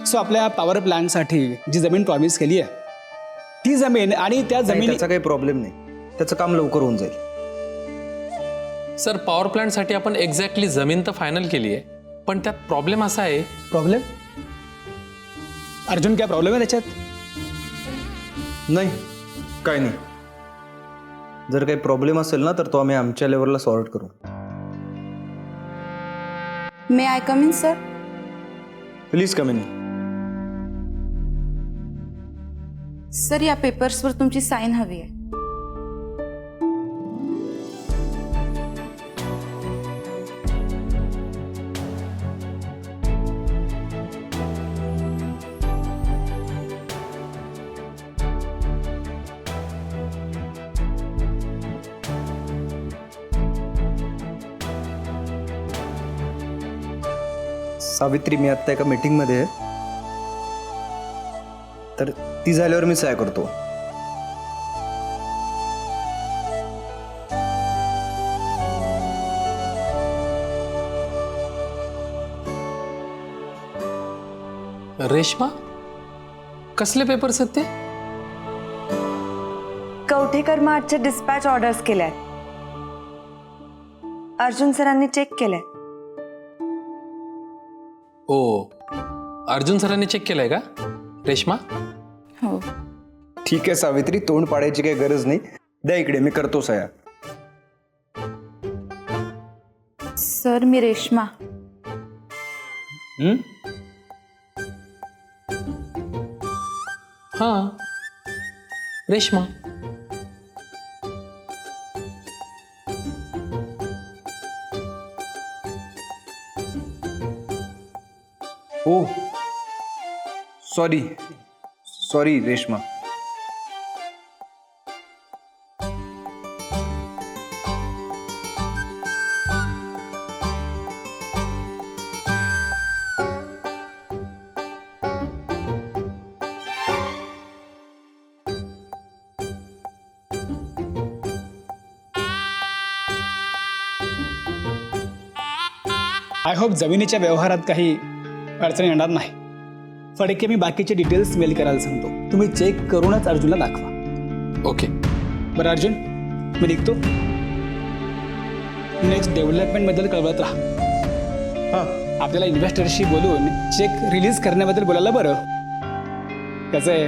सो आपल्या पॉवर प्लॅनसाठी जी जमीन प्रॉमिस केली आहे ती जमीन आणि त्या नाही, जमिनी त्याचा काही प्रॉब्लेम नाही. त्याचं काम लवकर होऊन जाईल. सर, पॉवर प्लांटसाठी आपण एक्झॅक्टली जमीन तर फायनल केली आहे, पण त्यात प्रॉब्लेम असा आहे. प्रॉब्लेम? अर्जुन, काय प्रॉब्लेम आहे त्याच्यात? नाही, काय नाही. जर काही प्रॉब्लेम असेल ना तर तो आम्ही आमच्या लेवलला सॉर्ट करू. May I come in sir? Please come in. Sir, या पेपर्सवर तुमची साईन हवी आहे. सावित्री, मी आत्ता एका मीटिंगमध्ये आहे, तर ती झाल्यावर मी सह्या करतो. रेश्मा, कसले पेपर्स आहेत ते? कवठेकर मार्टच्या डिस्पॅच ऑर्डर्स केल्यात. अर्जुन सरांनी चेक केलंय. ओ, अर्जुन सरांनी चेक केलंय का रेश्मा? हो. ठीक आहे सावित्री, तोंड पाडायची काही गरज नाही. द्या इकडे, मी करतो सह्या. सर, मी रेश्मा. हां, रेश्मा. हो, सॉरी रेश्मा. आय होप जमिनीच्या व्यवहारात काही अडचणी येणार नाही. फडके, मी बाकीचे डिटेल्स मेल करायला सांगतो. तुम्ही चेक करूनच अर्जुनला दाखवा. ओके. बरं अर्जुन, मी निघतो. नेक्स्ट डेव्हलपमेंटबद्दल कळवत राहा. हां, आपल्याला इन्व्हेस्टरशी बोलून चेक रिलीज करण्याबद्दल बोलायला बरं. कसं आहे,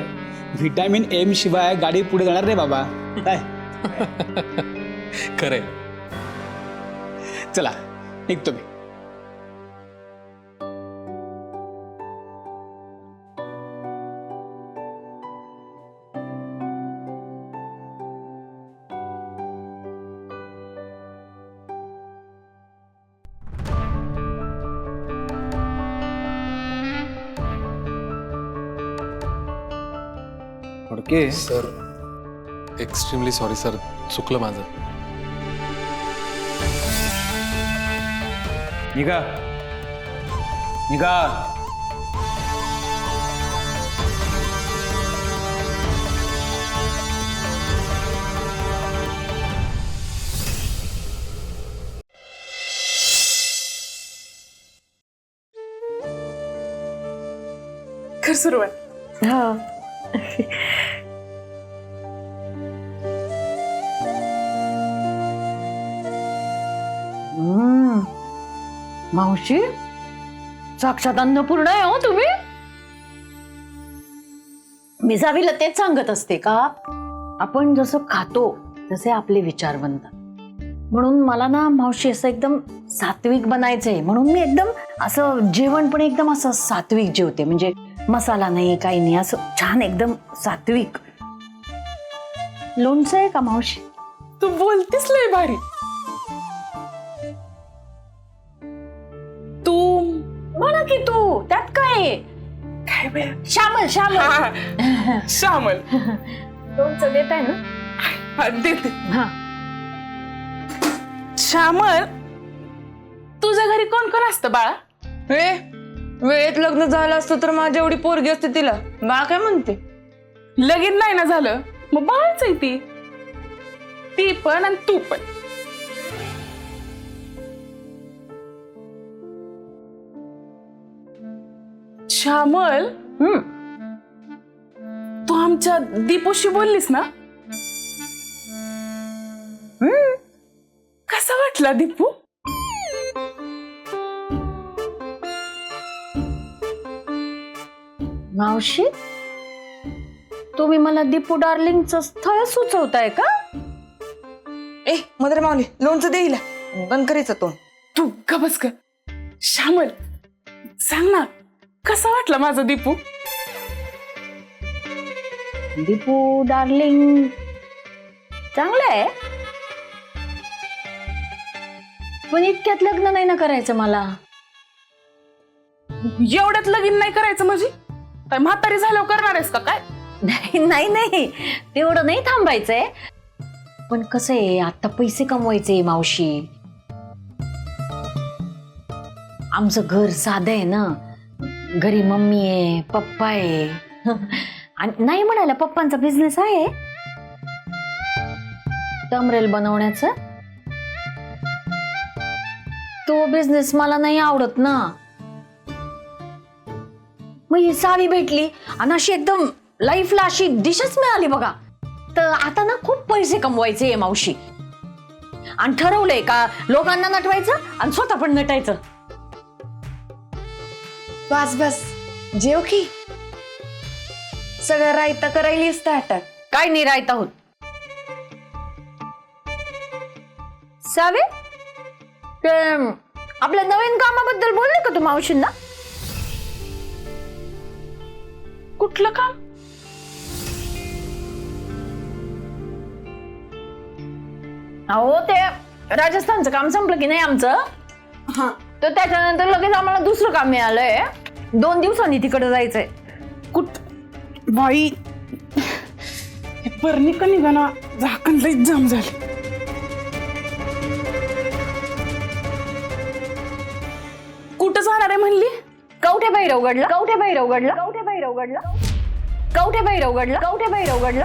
व्हिटॅमिन एम शिवाय गाडी पुढे जाणार नाही बाबा. काय खरंय. चला, निघतो मी. Okay sir extremely sorry sir, चुकलं माझं. निघा निघा. कर सुरुवात. हा. मावशी साक्षात अन्नपूर्ण आहे हो तुम्ही. मी जावीला तेच सांगत असते का, आपण जसं खातो तसे आपले विचार बनतात. म्हणून मला ना मावशी असं एकदम सात्विक बनायचंय, म्हणून मी एकदम असं जेवण पण एकदम असं सात्विक जेवते. म्हणजे मसाला नाही काही नाही, असं छान एकदम सात्विक. लोणचं आहे का मावशी? तू बोलतीस लय भारी. तू म्हणा की तू, त्यात काय आहे? काय बाया? श्यामल श्यामल हा, श्यामल. लोणचं देत आहे ना? हा, देते. हा. श्यामल, तुझ्या घरी कोण कोण असतं बाळा? वेळेत लग्न झालं असतं तर माझ्या एवढी पोरगी असते तिला. बाळा काय म्हणते? लगीन नाही ना झालं मग बाळच आहे ती. ती पण आणि तू पण. श्यामल, तू आमच्या दीपूशी बोललीस ना? कसा वाटला दीपू? मावशी, तुम्ही मला दीपू डार्लिंगचं स्थळ सुचवताय का? ए मदर माऊली, लोणचं दे हिला. बंद करायचं तोंड. तू का बस का. श्यामल, सांग ना, कसा वाटला माझा दीपू? दीपू डार्लिंग चांगलं आहे, पण इतक्यात लग्न नाही ना करायचं मला. एवढ्यात लगीन नाही करायचं म्हणजे काय म्हातारी झाल्यावर करणार आहेस का काय? नाही नाही नाही, तेवढं नाही थांबायचंय. पण कसं आहे, आता पैसे कमवायचे मावशी. आमचं घर साधं आहे ना, घरी मम्मी आहे, पप्पा आहे. आणि नाही म्हणायला पप्पांचा बिझनेस आहे टमरेल बनवण्याचा. तो बिझनेस मला नाही आवडत ना. मग ही सावी भेटली आणि अशी एकदम लाईफला अशी दिशच मिळाली बघा. तर आता ना खूप पैसे कमवायचे आहे मावशी. आणि ठरवलंय का लोकांना नटवायचं आणि स्वतः पण नटायचं. बस बस जेव की. सगळं रायता करायलीस ताटात. काय नाही राहत आहोत. सावे, ते आपल्या नवीन कामाबद्दल बोलले का तू मावशींना? कुठलं काम? अहो, ते राजस्थानचं काम संपलं की नाही आमचं, तर त्याच्यानंतर लगेच आम्हाला दुसरं काम मिळालंय. 2 दिवसांनी तिकडे जायचंय. कुठ बाई, बरणी का निघाना, झाकण लई जाम झाले. कुठं जाणार आहे म्हणली? कवठे भैरवगडला. कवठे भैरवगडला. कवठे भैरवगडला. कवठे भैरवगडला. कवठे भैरवगडला.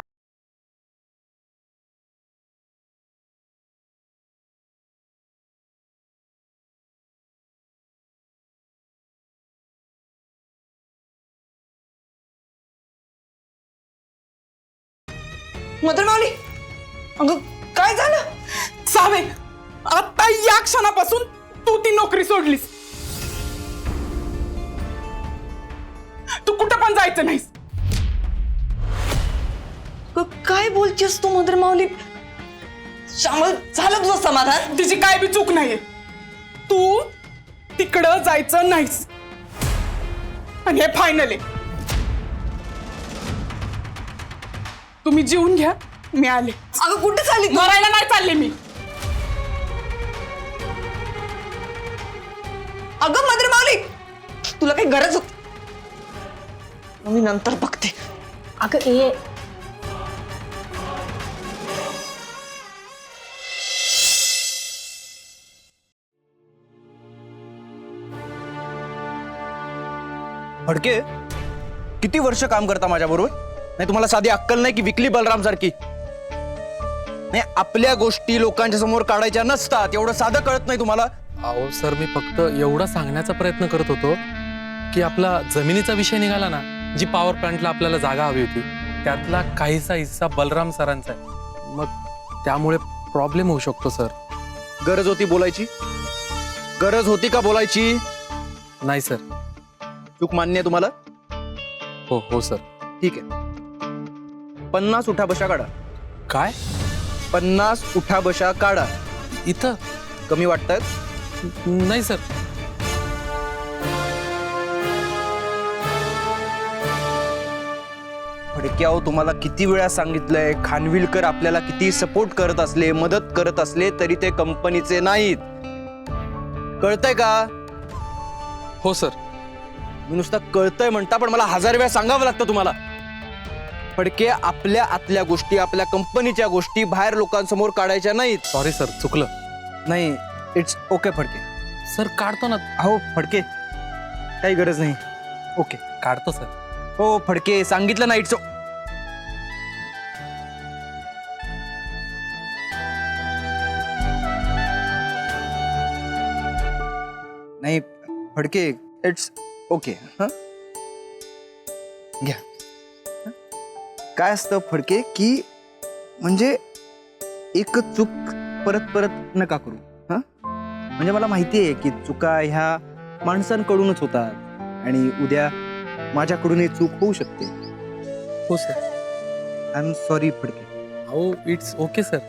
मदर माऊली, अगं काय झालं? सावे, आता या क्षणापासून तू ती नोकरी सोडलीस. तू कुठं पण जायचं नाहीस. काय बोलतेस तू मदर माऊली? श्यामल, झालं तुझं समाधान? तिची काय बी चूक नाहीये. तू तिकडं जायचं नाहीस आणि हे फायनल आहे. तुम्ही जेवून घ्या, मी आले. अगं कुठे चालली तू? मरायला नाही चालले मी. अगं मदर माऊली, तुला काही गरज होती? मी नंतर बघते. अगं ए, फडके किती वर्ष काम करता माझ्याबरोबर? नाही तुम्हाला साधी अक्कल नाही की विकली बलराम सारखी? नाही आपल्या गोष्टी लोकांच्या समोर काढायच्या नसतात एवढं साधं कळत नाही तुम्हाला? अहो सर, मी फक्त एवढा सांगण्याचा प्रयत्न करत होतो की आपला जमिनीचा विषय निघाला ना, जी पॉवर प्लांटला आपल्याला जागा हवी होती त्यातला काहीसा हिस्सा बलराम सरांचा आहे. मग त्यामुळे प्रॉब्लेम होऊ शकतो सर. गरज होती बोलायची? गरज होती का बोलायची? नाही सर. चूक मान्य आहे तुम्हाला? हो हो सर. ठीक आहे, 50 उठाबशा काढा. काय? 50 उठाबशा काढा. इथं? कमी वाटतात? नाही सर. फडक्याव तुम्हाला किती वेळा सांगितलंय, खानविलकर आपल्याला किती सपोर्ट करत असले, मदत करत असले तरी ते कंपनीचे नाहीत. कळतंय का? हो सर. मी नुसतं कळतंय म्हणता पण मला 1000 वेळा सांगावं लागतं तुम्हाला. फडके आपल्या आतल्या गोष्टी, आपल्या कंपनीच्या गोष्टी बाहेर लोकांसमोर काढायच्या नाहीत. सॉरी सर, चुकलं. नाही, इट्स ओके फडके. सर काढतो ना. हो फडके, काही गरज नाही. ओके काढतो सर. हो फडके, सांगितलं ना. इट्स नाही फडके, इट्स ओके. हा घ्या. काय असतं फडके की म्हणजे एकच चूक परत परत नका करू. हा म्हणजे मला माहिती आहे की चुका ह्या माणसांकडूनच होतात आणि उद्या माझ्याकडून ही चूक होऊ शकते. हो sir. I am sorry Phadke. हो, इट्स ओके सर.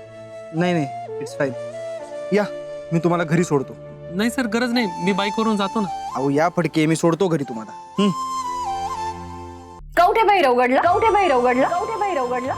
नाही नाही, इट्स फाईन. या, मी तुम्हाला घरी सोडतो. नाही सर, गरज नाही, मी बाईकवरून जातो ना. अहो या फडके, मी सोडतो घरी तुम्हाला. कवठे भैरवगडला, कवठे भैरवगडला, कवठे भैरवगडला.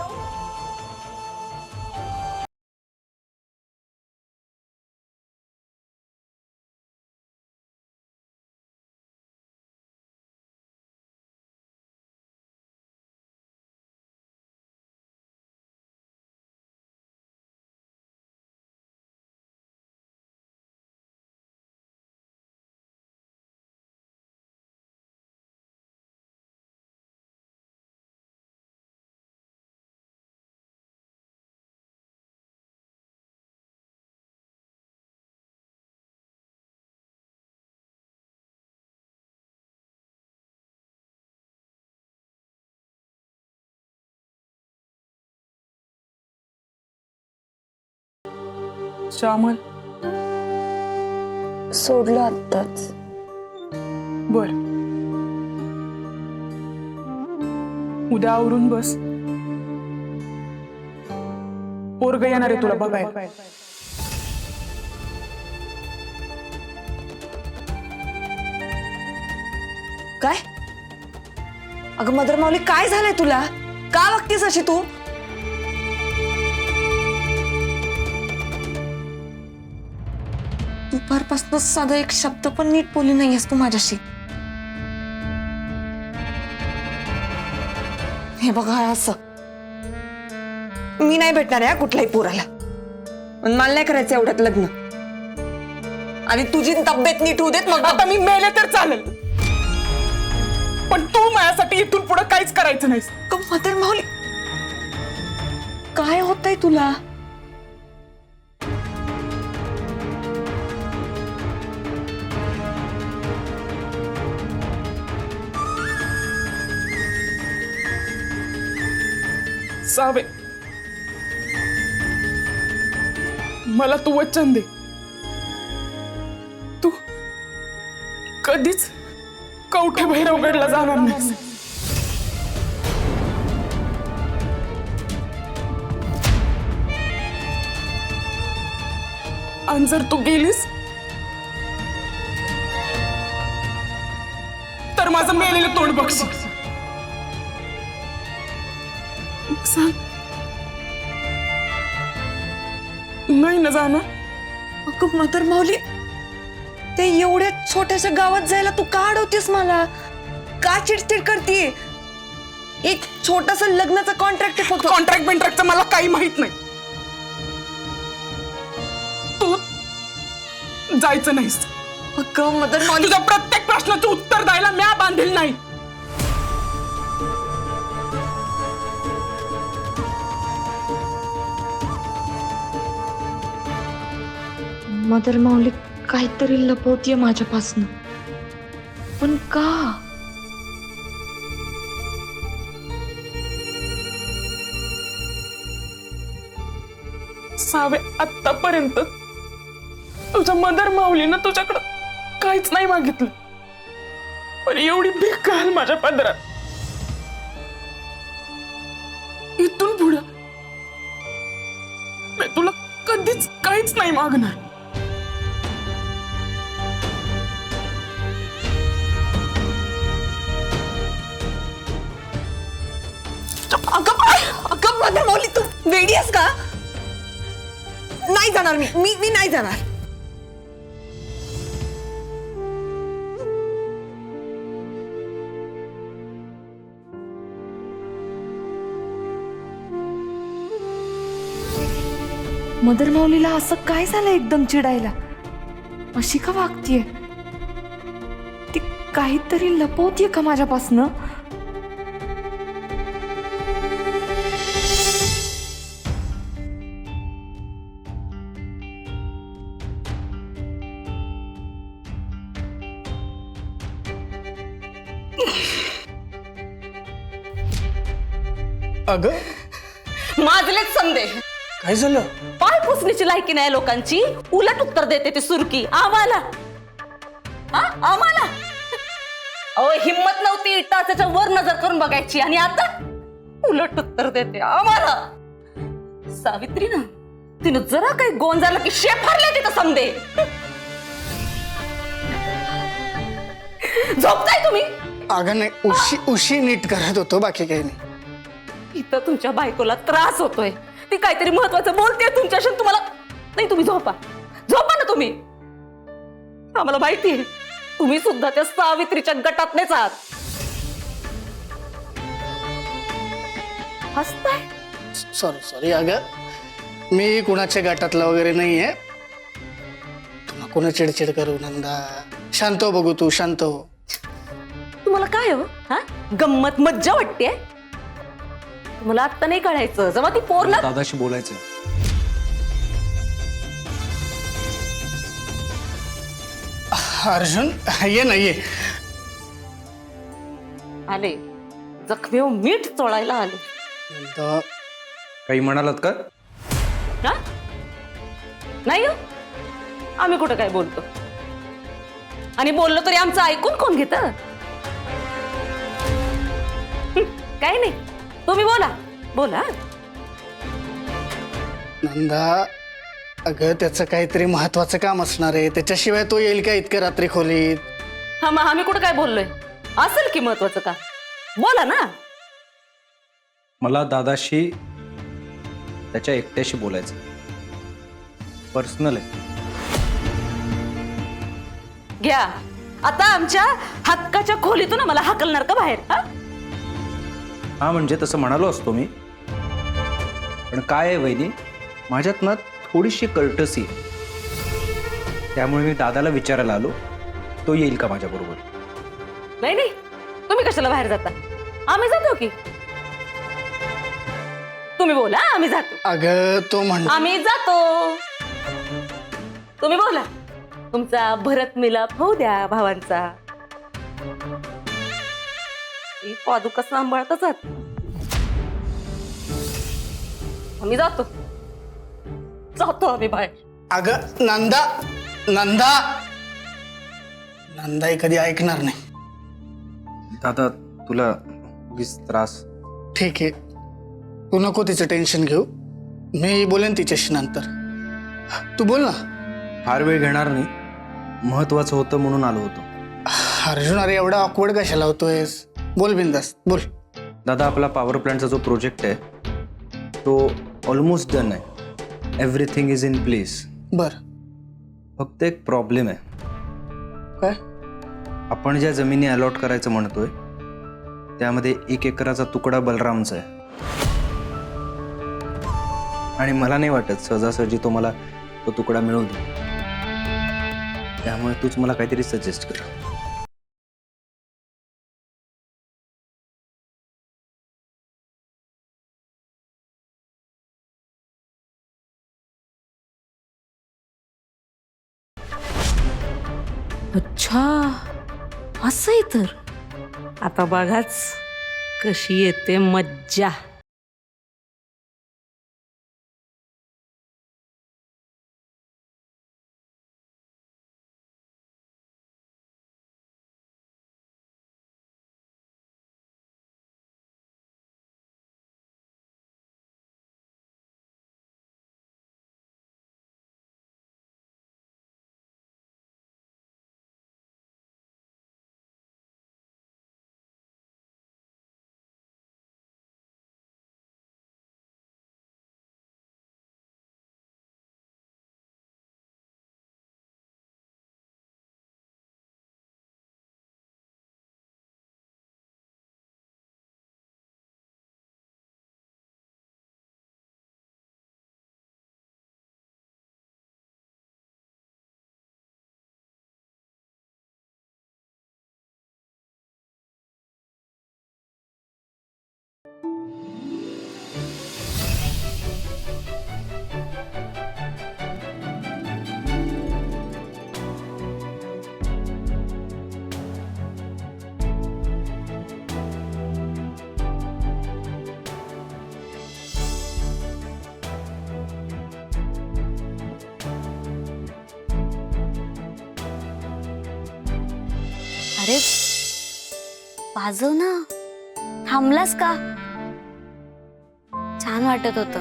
श्यामल, सोडलं आत्ताच. बर, उद्या आवरून बस. पोरग येणार आहे तुला बघायला. काय? अगं मदर माऊली, काय झालंय तुला? का वागतेस अशी तू? दुपारपासून साधा एक शब्द पण नीट बोलली नाहीयेस तू माझ्याशी. हे बघा असं मी नाही भेटणार आहे कुठल्याही पोराला. मला नाही करायचं एवढ्यात लग्न. आणि तुझी तब्येत नीट होऊ देत मग. आता मी मेले तर चालेल, पण तू माझ्यासाठी इथून पुढे काहीच करायचं नाहीस. मदर माऊली, काय होतंय तुला? सावे, मला तू वचन दे, तू कधीच कवठे भैरवगडला जाणार नाहीस. आणि जर तू गेलीस तर माझं मेलेलं तोंड बघशील. सांग, नाही ना जाणार? अगं मदर माऊली, ते एवढ्या छोट्याशा गावात जायला तू का अडवतेस मला? का चिडचिड करतीये? एक छोटासा लग्नाचा कॉन्ट्रॅक्ट आहे फक्त. कॉन्ट्रॅक्टचं मला काही माहित नाही. तू जायचं नाहीस. अगं मदर माऊली, तुझ्या प्रत्येक प्रश्नाचं उत्तर द्यायला म्या बांधील नाही. मदर माऊली काहीतरी लपवतीये माझ्यापासून, पण का? सावे, आतापर्यंत तुझ्या मदर माऊलीनं तुझ्याकडं काहीच नाही मागितलं, पण एवढी भीक घाल माझ्या पदरात. इथून पुढं मी तुला कधीच काहीच नाही मागणार. अगं मदर माऊली, तू वेडी आहेस का? नाही जाणार मी नाही जाणार. मदर माऊलीला असं काय झालं एकदम चिडायला? अशी का वागतीये? ती काहीतरी लपवतीये का माझ्यापासनं? अगं माझलेच समजे काय झालं? पाय पुसण्याची लायकी नाही लोकांची, उलट उत्तर देते ती सुरकी आम्हाला. आम्हाला अहो हिम्मत नव्हती टाचाच्या वर नजर करून बघायची, आणि आता उलट उत्तर देते आम्हाला. सावित्री ना, तिनं जरा काही गोंजारला की शेफारले तिथं समजे. झोपताय तुम्ही? अगं नाही, उशी नीट करत होतो, बाकी काही नाही. इथं तुमच्या बायकोला त्रास होतोय, ती काहीतरी महत्वाचं बोलते तुमच्याशी, तुम्हाला नाही. तुम्ही झोपा ना तुम्ही. आम्हाला माहितीये तुम्ही सुद्धा त्या सावित्रीच्या गटातलेच आहात. हसताय? सॉरी अगं, मी कुणाच्या गटातला वगैरे नाहीये. तुला कोणा चिडचिड करू नंदा. शांत हो बघू, तू शांत हो. तुम्हाला काय हो, हा गंमत मज्जा वाटते? मला आत्ता नाही कळायचं, जेव्हा ती पोरला दादाशी बोलायचं. अर्जुन ये ना, ये. आले जखमी मीठ चोळायला आले. काही म्हणालात का? हा? नाही हो, आम्ही कुठं काय बोलतो, आणि बोललो तरी आमचं ऐकून कोण घेत? काही नाही, तुम्ही बोला. नंदा, अगं त्याचं काहीतरी महत्वाचं काम असणार आहे, त्याच्याशिवाय तो येईल का इतक्या रात्री खोलीत? हा मग आम्ही कुठं काय बोललोय? असेल की महत्वाचं का, बोला ना. मला दादाशी त्याच्या एकट्याशी बोलायचं, पर्सनल आहे. घ्या आता आमच्या हक्काच्या खोलीतून आम्हाला हाकलणार का बाहेर? हा म्हणजे तसं म्हणालो असतो मी, पण काय आहे वहिनी, माझ्यात ना थोडीशी कर्टसी आहे, त्यामुळे मी दादाला विचारायला आलो, तो येईल का माझ्या बरोबर? नाही, तुम्ही कशाला बाहेर जाता? आम्ही जातो की. तुम्ही बोला, आम्ही जातो. अगं तो आम्ही जातो, तुम्ही बोला. तुमचा भरत मिलाप होऊ द्या भावांचा. पादुका सांभाळतच आम्ही जातो आम्ही बाहेर. अगं नंदा कधी ऐकणार नाही. दादा तुला उगीच त्रास. ठीक आहे, तू नको तिचं टेन्शन घेऊ, मी बोलेन तिच्याशी नंतर. तू बोल ना. फार वेळ घेणार नाही, महत्वाचं होतं म्हणून आलो होतो. अर्जुन अरे एवढा ऑकवर्ड कशाला होतोयस? बोल बिंदास बोल. दादा आपला पॉवर प्लांटचा जो प्रोजेक्ट आहे तो ऑलमोस्ट डन आहे, एव्हरीथिंग इज इन प्लेस. बर, फक्त एक प्रॉब्लेम आहे. काय? आपण ज्या जमिनी अलॉट करायचं म्हणतोय त्यामध्ये 1 एकराचा तुकडा बलरामचा आहे, आणि मला नाही वाटत सहजासहजी तो मला तो तुकडा मिळवू दे. त्यामुळे तूच मला काहीतरी सजेस्ट कर. अच्छा असं आहे तर आता बघाच कशी येते मज्जा. अरे वाजव ना, थांबलास का? छान वाटत होत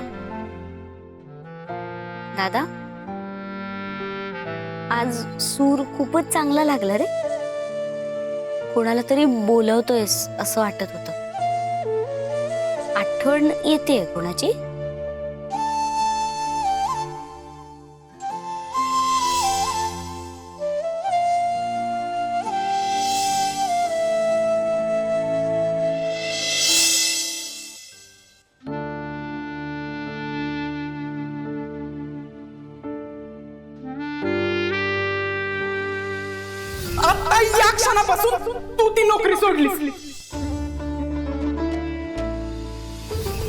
दादा, आज सूर खूपच चांगला लागला रे. कोणाला तरी बोलवतोयस असं वाटत होत. आठवण येते कोणाची? आता या क्षणापासून तू ती नोकरी सोडलीस.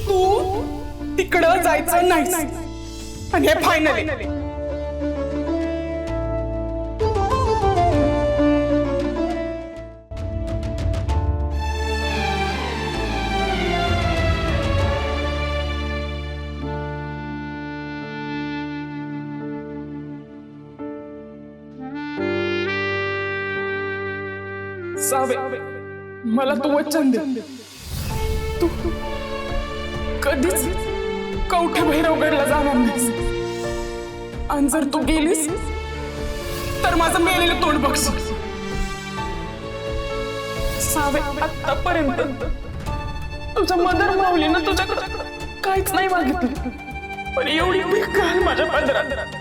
तू तिकडं जायचं नाहीस आणि हे फायनली. सावे, मला तू वचन दे, तू कधीच कवठे भैरवगडला जाणार नाहीस. आणि जर तू गेलीस तर माझं मेलेलं तोंड बघशील. सावे, आतापर्यंत तुझ्या मदर माऊलीनं तुझ्याकडे काहीच नाही मागितलं, पण एवढी बेकार माझ्या पदरात.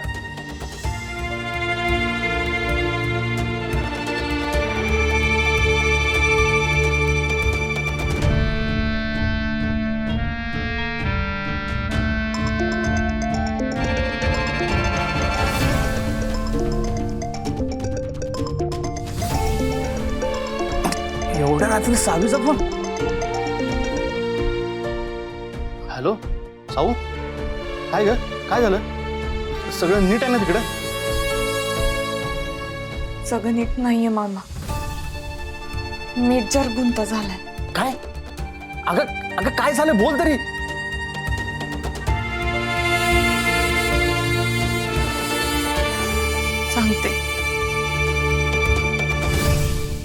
एवढ्या रात्री सावीचा फोन? हॅलो साऊ, काय ग, काय झालं? सगळं नीट आहे ना तिकडे? सगळं नीट नाहीये मामा. मेजर गुंता झालाय. काय? अगं अगं काय झालं बोल तरी.